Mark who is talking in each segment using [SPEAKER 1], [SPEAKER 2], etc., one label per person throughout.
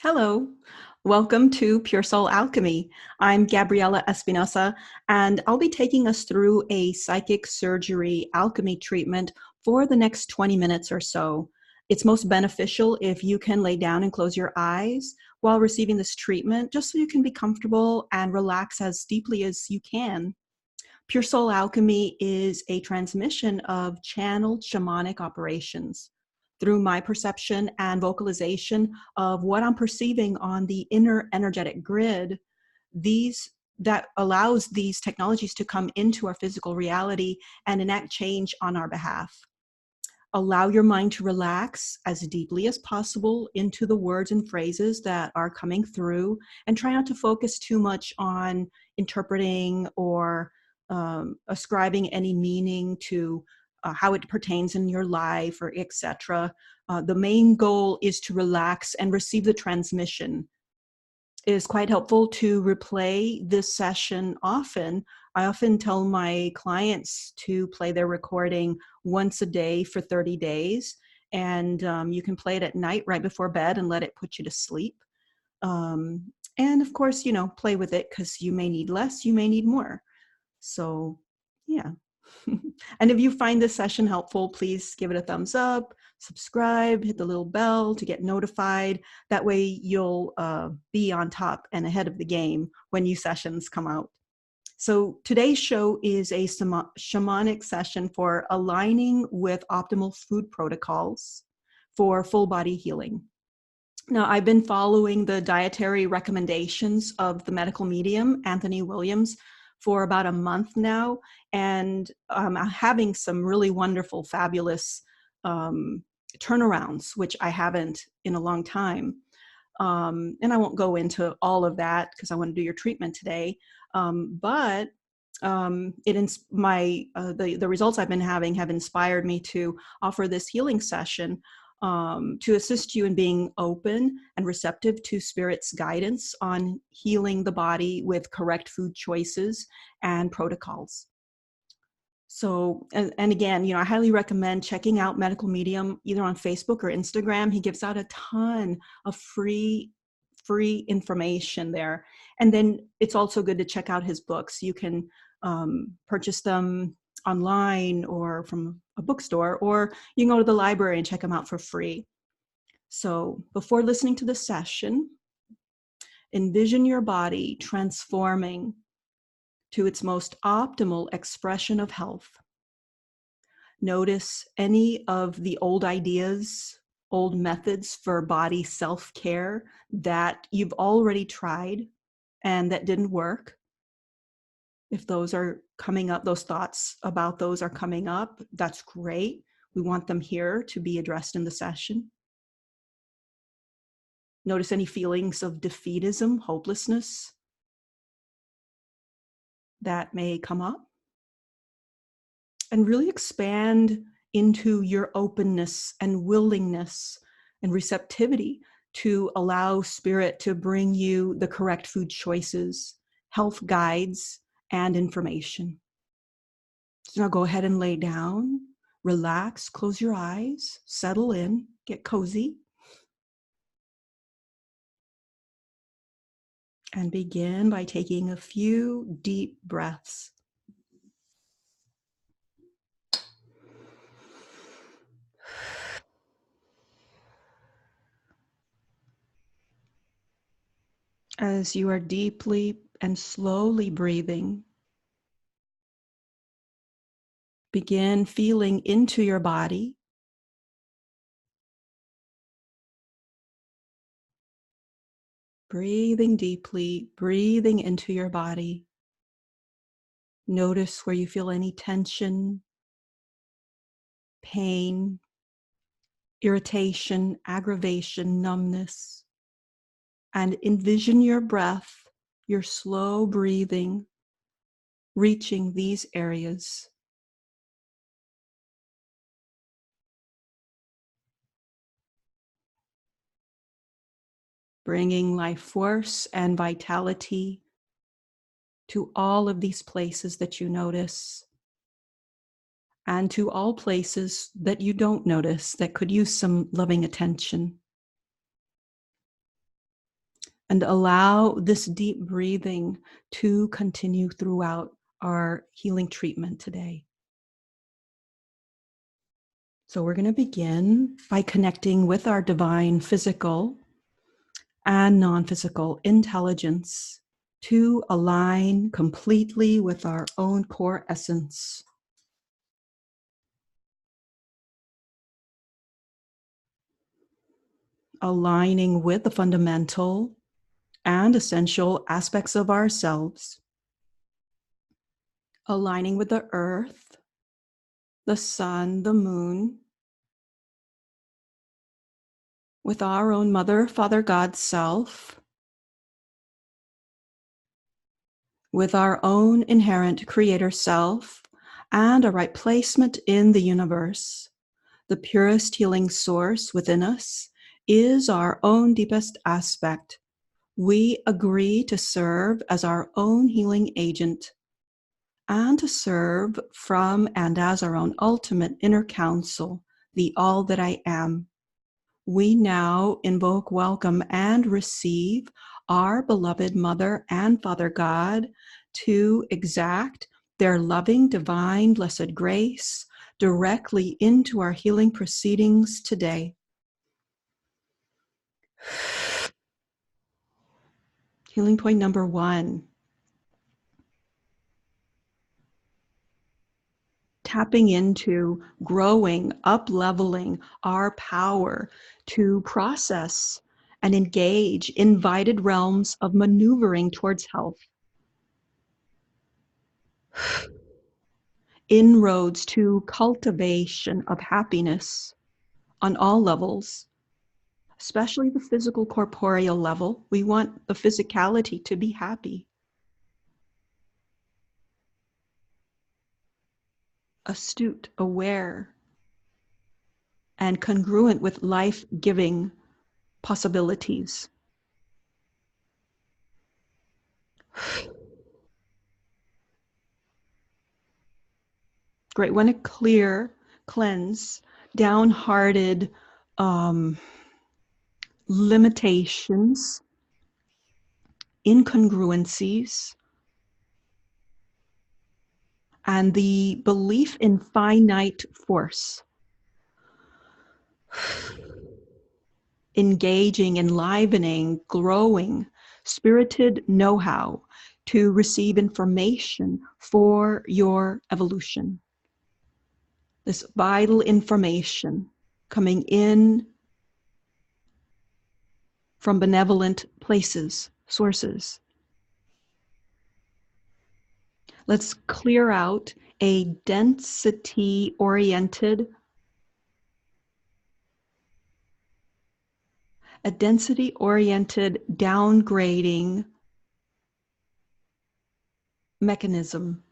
[SPEAKER 1] Hello, welcome to Pure Soul Alchemy. I'm Gabriela Espinosa, and I'll be taking us through a psychic surgery alchemy treatment for the next 20 minutes or so. It's most beneficial if you can lay down and close your eyes while receiving this treatment, just so you can be comfortable and relax as deeply as you can. Pure Soul Alchemy is a transmission of channeled shamanic operations through my perception and vocalization of what I'm perceiving on the inner energetic grid. These that allows these technologies to come into our physical reality and enact change on our behalf. Allow your mind to relax as deeply as possible into the words and phrases that are coming through, and try not to focus too much on interpreting or ascribing any meaning to how it pertains in your life or etc. The main goal is to relax and receive the transmission. It is quite helpful to replay this session often. I often tell my clients to play their recording once a day for 30 days. And you can play it at night right before bed and let it put you to sleep. And of course, play with it because you may need less, you may need more. So, yeah. And if you find this session helpful, please give it a thumbs up, subscribe, hit the little bell to get notified. That way you'll be on top and ahead of the game when new sessions come out. So today's show is a shamanic session for aligning with optimal food protocols for full body healing. Now, I've been following the dietary recommendations of the medical medium, Anthony Williams, for about a month now, and I'm having some really wonderful, fabulous turnarounds, which I haven't in a long time. And I won't go into all of that because I want to do your treatment today. But the results I've been having have inspired me to offer this healing session to assist you in being open and receptive to Spirit's guidance on healing the body with correct food choices and protocols. So, and again, I highly recommend checking out Medical Medium either on Facebook or Instagram. He gives out a ton of free information there. And then it's also good to check out his books. You can purchase them online or from a bookstore, or you can go to the library and check them out for free. So before listening to the session, envision your body transforming to its most optimal expression of health. Notice any of the old ideas, old methods for body self-care that you've already tried and that didn't work. If those are coming up, those thoughts about those are coming up, that's great. We want them here to be addressed in the session. Notice any feelings of defeatism, hopelessness that may come up. And really expand into your openness and willingness and receptivity to allow Spirit to bring you the correct food choices, health guides, and information. So now go ahead and lay down, relax, close your eyes, settle in, get cozy, and begin by taking a few deep breaths. As you are deeply and slowly breathing, begin feeling into your body. Breathing deeply, breathing into your body. Notice where you feel any tension, pain, irritation, aggravation, numbness. And envision your breath, your slow breathing, reaching these areas. Bringing life force and vitality to all of these places that you notice, and to all places that you don't notice that could use some loving attention. And allow this deep breathing to continue throughout our healing treatment today. So we're going to begin by connecting with our divine physical and non-physical intelligence to align completely with our own core essence. Aligning with the fundamental and essential aspects of ourselves. Aligning with the earth, the sun, the moon, with our own Mother, Father, God self, with our own inherent creator self, and a right placement in the universe. The purest healing source within us is our own deepest aspect. We agree to serve as our own healing agent and to serve from and as our own ultimate inner counsel, the all that I am. We now invoke, welcome, and receive our beloved Mother and Father God to exact their loving, divine, blessed grace directly into our healing proceedings today. Healing point number 1. Tapping into, growing, up-leveling our power to process and engage invited realms of maneuvering towards health. Inroads to cultivation of happiness on all levels, especially the physical corporeal level. We want the physicality to be happy. Astute, aware, and congruent with life-giving possibilities. Great. Want to clear, cleanse, downhearted limitations, incongruencies, and the belief in finite force. Engaging, enlivening, growing, spirited know-how to receive information for your evolution. This vital information coming in from benevolent places, sources. Let's clear out a density-oriented downgrading mechanism.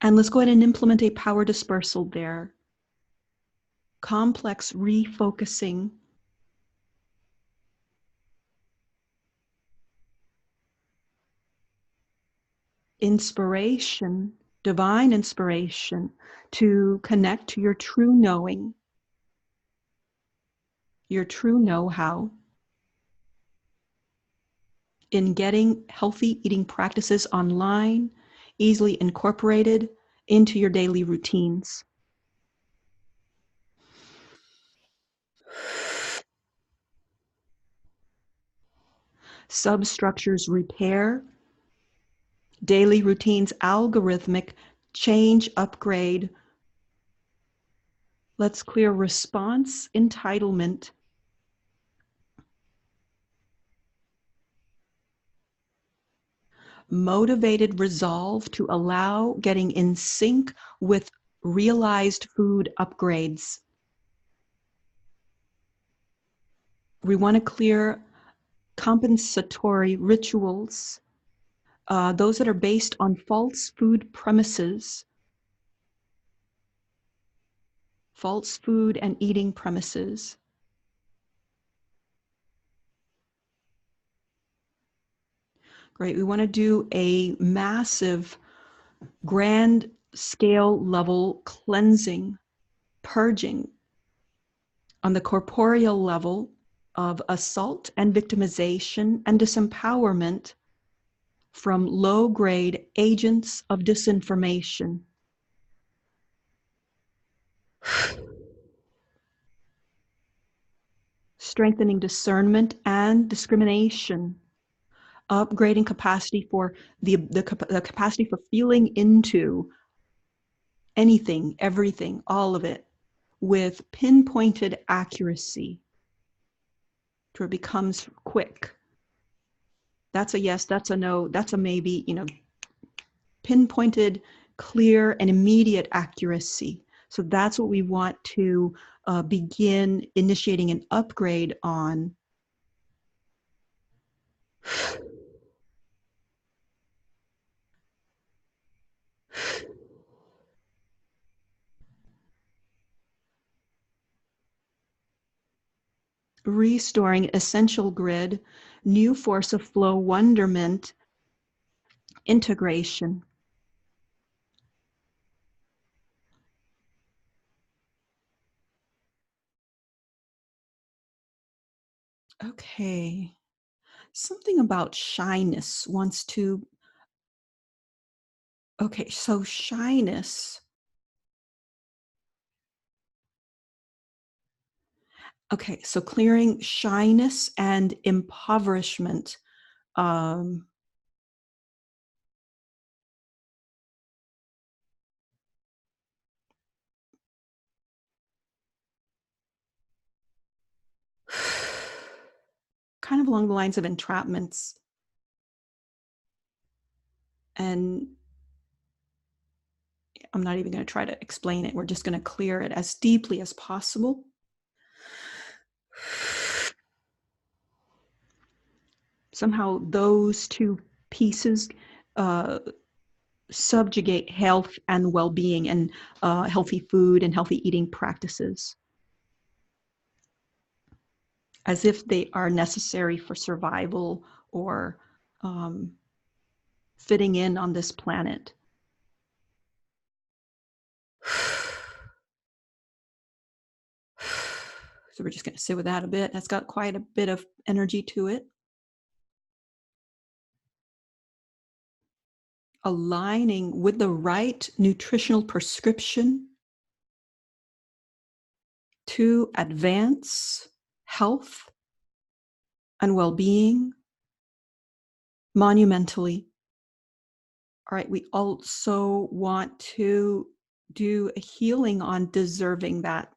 [SPEAKER 1] And let's go ahead and implement a power dispersal there. Complex refocusing. Inspiration, divine inspiration to connect to your true knowing, your true know-how in getting healthy eating practices online, easily incorporated into your daily routines. Substructures repair, daily routines, algorithmic change, upgrade. Let's clear response, entitlement. Motivated resolve to allow getting in sync with realized food upgrades. We want to clear compensatory rituals, those that are based on false food premises, false food and eating premises. Great. We want to do a massive, grand scale level cleansing, purging on the corporeal level of assault and victimization and disempowerment from low-grade agents of disinformation. Strengthening discernment and discrimination. Upgrading capacity for the capacity for feeling into anything, everything, all of it, with pinpointed accuracy, to where it becomes quick. That's a yes, that's a no, that's a maybe, pinpointed, clear, and immediate accuracy. So that's what we want to begin initiating an upgrade on. Restoring essential grid, new force of flow, wonderment, integration. Okay. Something about shyness wants to. Okay, so shyness. Okay, so clearing shyness and impoverishment. Um, kind of along the lines of entrapments. And I'm not even going to try to explain it. We're just going to clear it as deeply as possible. Somehow those two pieces subjugate health and well-being and healthy food and healthy eating practices, as if they are necessary for survival or fitting in on this planet. So we're just going to sit with that a bit. That's got quite a bit of energy to it. Aligning with the right nutritional prescription to advance health and well-being monumentally. All right, we also want to do a healing on deserving that.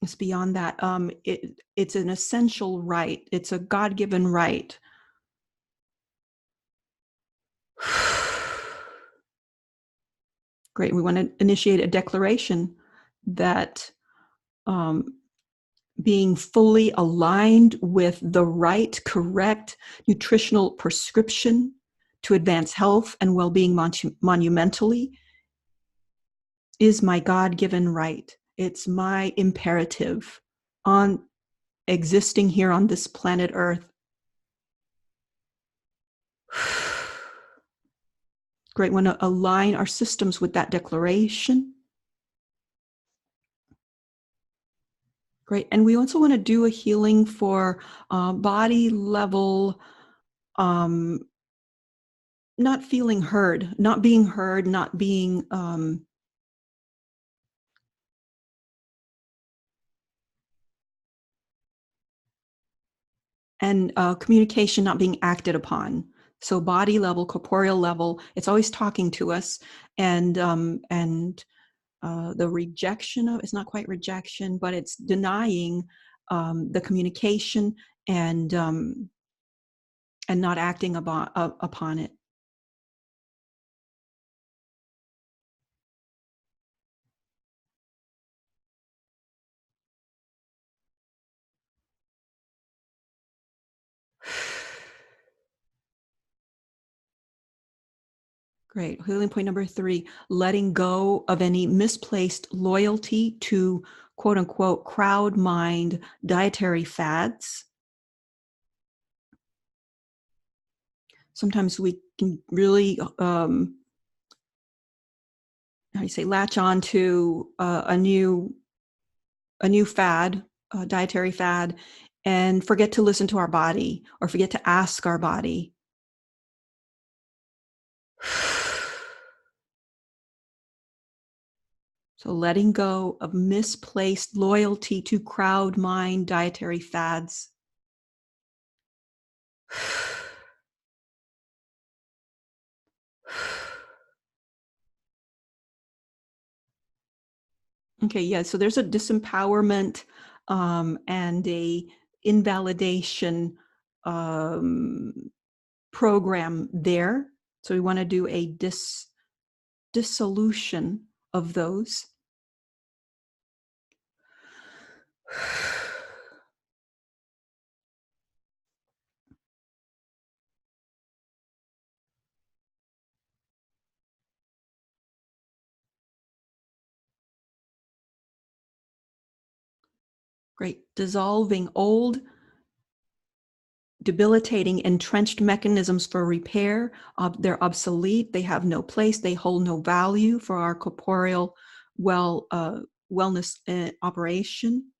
[SPEAKER 1] It's beyond that. It's an essential right. It's a God-given right. Great. We want to initiate a declaration that being fully aligned with the right, correct nutritional prescription to advance health and well-being monumentally is my God-given right. It's my imperative on existing here on this planet Earth. Great. We want to align our systems with that declaration. Great. And we also want to do a healing for body level, not feeling heard, not being heard, not being and communication not being acted upon. So body level, corporeal level, it's always talking to us, and the rejection of, it's not quite rejection, but it's denying the communication and not acting upon it. Great. Healing point number 3, letting go of any misplaced loyalty to quote unquote crowd mind dietary fads. Sometimes we can really, how do you say, latch on to a new fad dietary fad and forget to listen to our body or forget to ask our body. So letting go of misplaced loyalty to crowd mind dietary fads. Okay, yeah, so there's a disempowerment and a invalidation um, program there. So we want to do a dissolution of those. Great. Dissolving old, debilitating, entrenched mechanisms for repair. They're obsolete. They have no place. They hold no value for our corporeal wellness operation.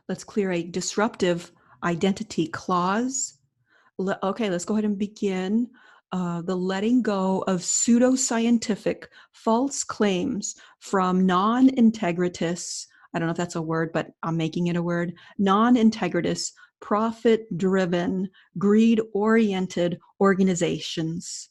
[SPEAKER 1] Let's clear a disruptive identity clause. Okay, let's go ahead and begin the letting go of pseudoscientific false claims from non-integritous, I don't know if that's a word, but I'm making it a word, non-integritous, profit-driven, greed-oriented organizations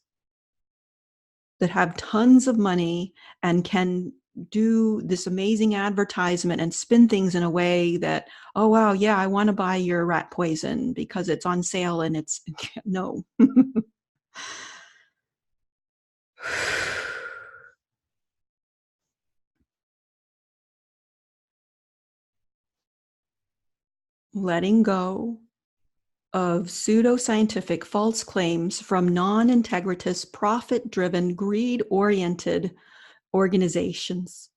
[SPEAKER 1] that have tons of money and can do this amazing advertisement and spin things in a way that, oh wow, yeah, I want to buy your rat poison because it's on sale and it's no. Letting go of pseudoscientific false claims from non-integritous, profit-driven, greed-oriented organizations.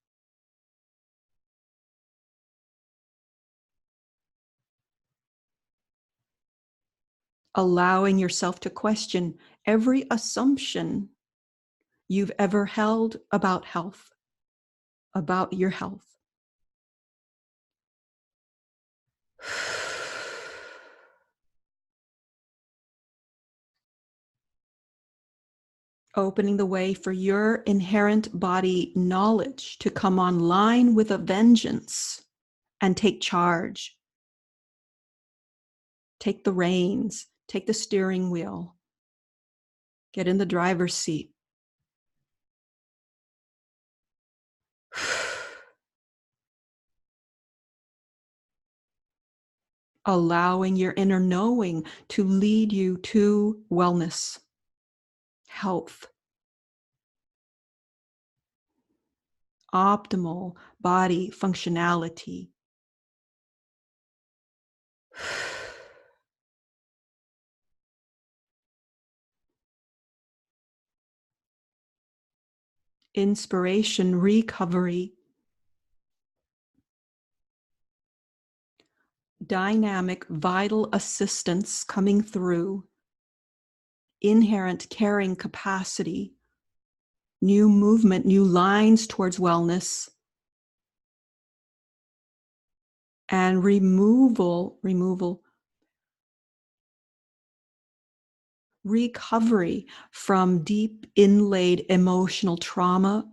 [SPEAKER 1] Allowing yourself to question every assumption you've ever held about health, about your health. Opening the way for your inherent body knowledge to come online with a vengeance and take charge. Take the reins, take the steering wheel, get in the driver's seat. Allowing your inner knowing to lead you to wellness, health, optimal body functionality. Inspiration, recovery, dynamic, vital assistance coming through, inherent caring capacity, new movement, new lines towards wellness, and removal, recovery from deep inlaid emotional trauma.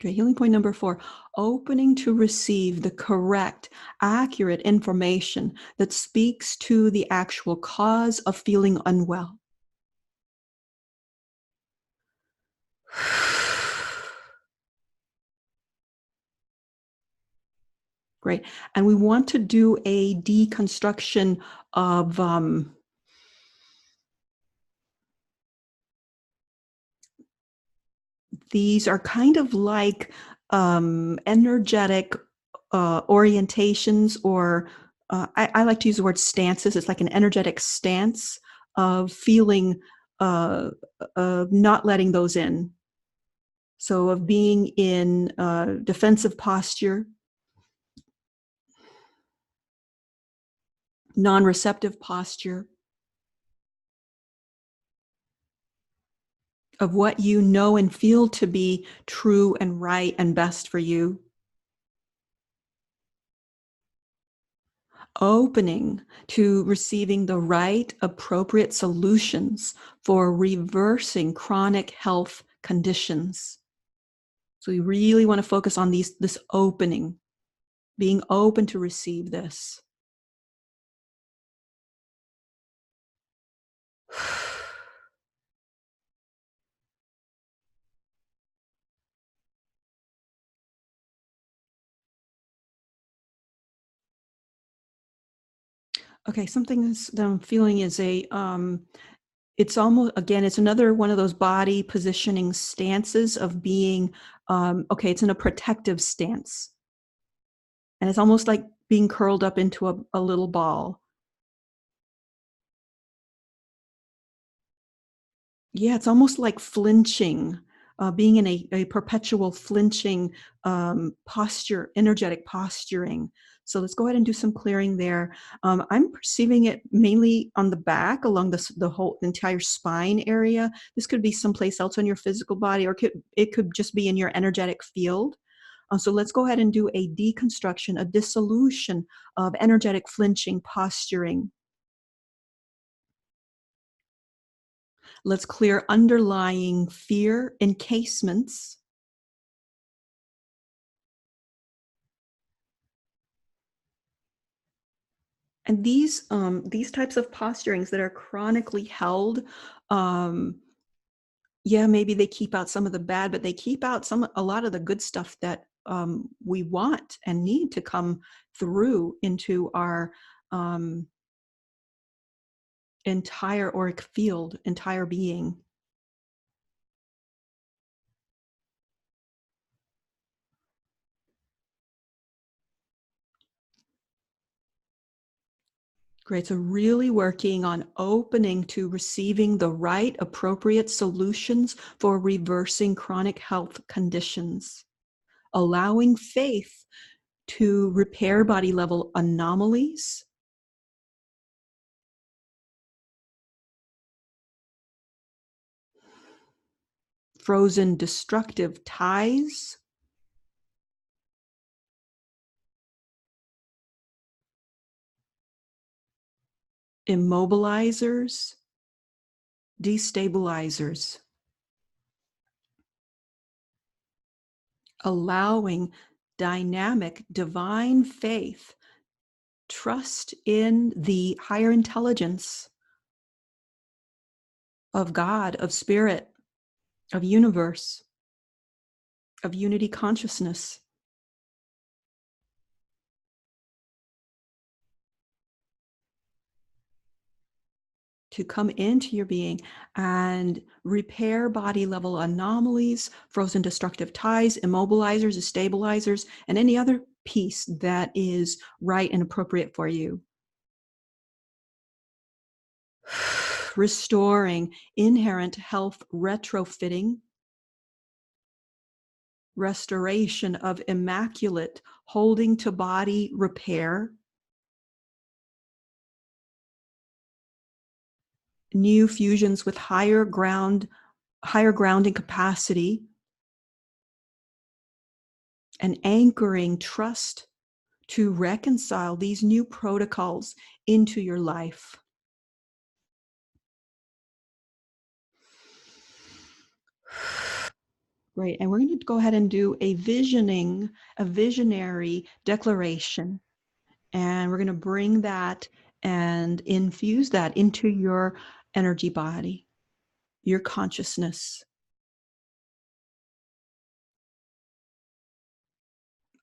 [SPEAKER 1] Okay, healing point number 4, opening to receive the correct, accurate information that speaks to the actual cause of feeling unwell. Great. And we want to do a deconstruction of these are kind of like energetic orientations, or I like to use the word stances. It's like an energetic stance of feeling, of not letting those in. So of being in defensive posture, non-receptive posture of what you know and feel to be true and right and best for you. Opening to receiving the right, appropriate solutions for reversing chronic health conditions. So we really want to focus on this opening, being open to receive this. Okay, something that I'm feeling is it's almost, again, it's another one of those body positioning stances of being, okay, it's in a protective stance. And it's almost like being curled up into a little ball. Yeah, it's almost like flinching, being in a perpetual flinching posture, energetic posturing. So let's go ahead and do some clearing there. I'm perceiving it mainly on the back, along the whole entire spine area. This could be someplace else on your physical body, or it could just be in your energetic field. So let's go ahead and do a deconstruction, a dissolution of energetic flinching, posturing. Let's clear underlying fear encasements. And these types of posturings that are chronically held, um, yeah, maybe they keep out some of the bad, but they keep out a lot of the good stuff that we want and need to come through into our um, entire auric field, entire being. Great. So really working on opening to receiving the right appropriate solutions for reversing chronic health conditions, allowing faith to repair body level anomalies, frozen destructive ties, immobilizers, destabilizers, allowing dynamic divine faith, trust in the higher intelligence of God, of spirit, of universe, of unity consciousness, to come into your being and repair body level anomalies, frozen destructive ties, immobilizers, stabilizers, and any other piece that is right and appropriate for you. Restoring inherent health retrofitting, restoration of immaculate holding to body repair, new fusions with higher grounding capacity, and anchoring trust to reconcile these new protocols into your life. Great. And we're going to go ahead and do a visionary declaration. And we're going to bring that and infuse that into your energy body, your consciousness.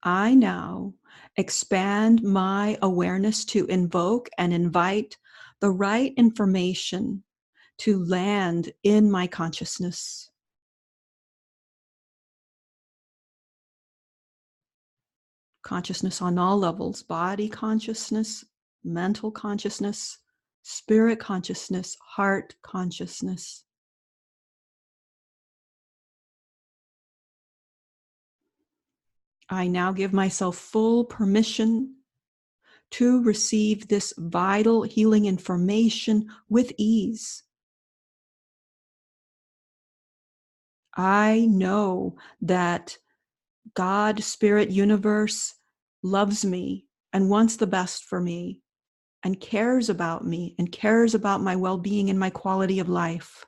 [SPEAKER 1] I now expand my awareness to invoke and invite the right information to land in my consciousness. Consciousness on all levels, body consciousness, mental consciousness, spirit consciousness, heart consciousness. I now give myself full permission to receive this vital healing information with ease. I know that God, Spirit, Universe loves me and wants the best for me and cares about me and cares about my well-being and my quality of life.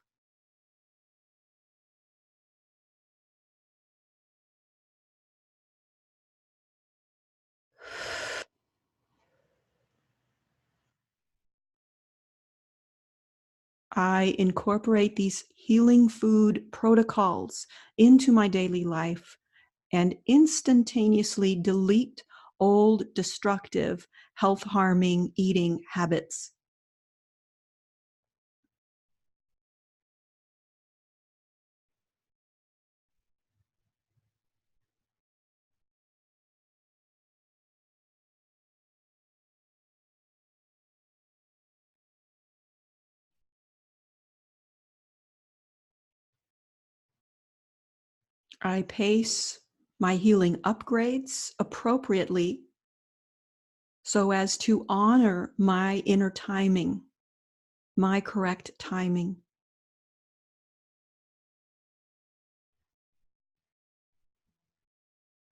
[SPEAKER 1] I incorporate these healing food protocols into my daily life and instantaneously delete old, destructive, health-harming eating habits. I pace my healing upgrades appropriately so as to honor my inner timing, my correct timing.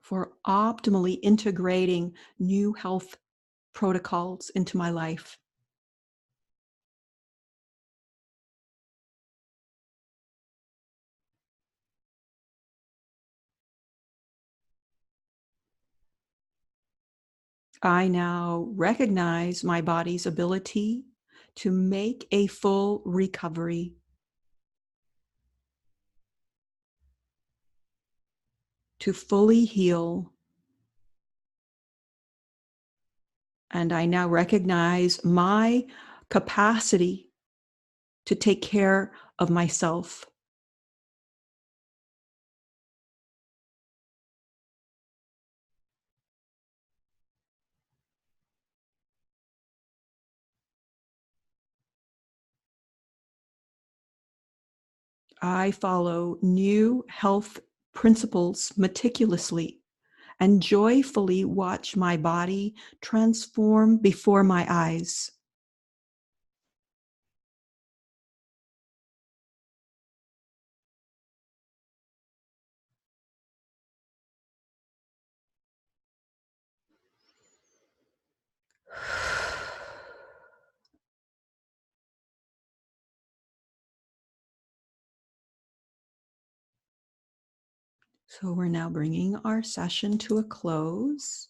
[SPEAKER 1] For optimally integrating new health protocols into my life. I now recognize my body's ability to make a full recovery, to fully heal. And I now recognize my capacity to take care of myself. I follow new health principles meticulously and joyfully watch my body transform before my eyes. So we're now bringing our session to a close.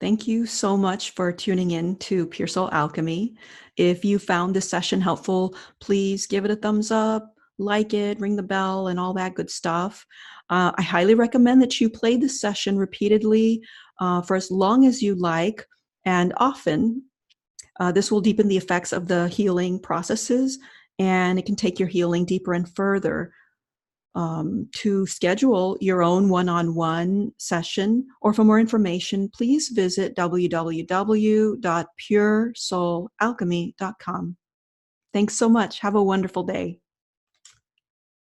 [SPEAKER 1] Thank you so much for tuning in to Pure Soul Alchemy. If you found this session helpful, please give it a thumbs up, like it, ring the bell, and all that good stuff. I highly recommend that you play this session repeatedly for as long as you like and often. This will deepen the effects of the healing processes, and it can take your healing deeper and further. To schedule your own one-on-one session or for more information, please visit www.puresoulalchemy.com. Thanks so much. Have a wonderful day.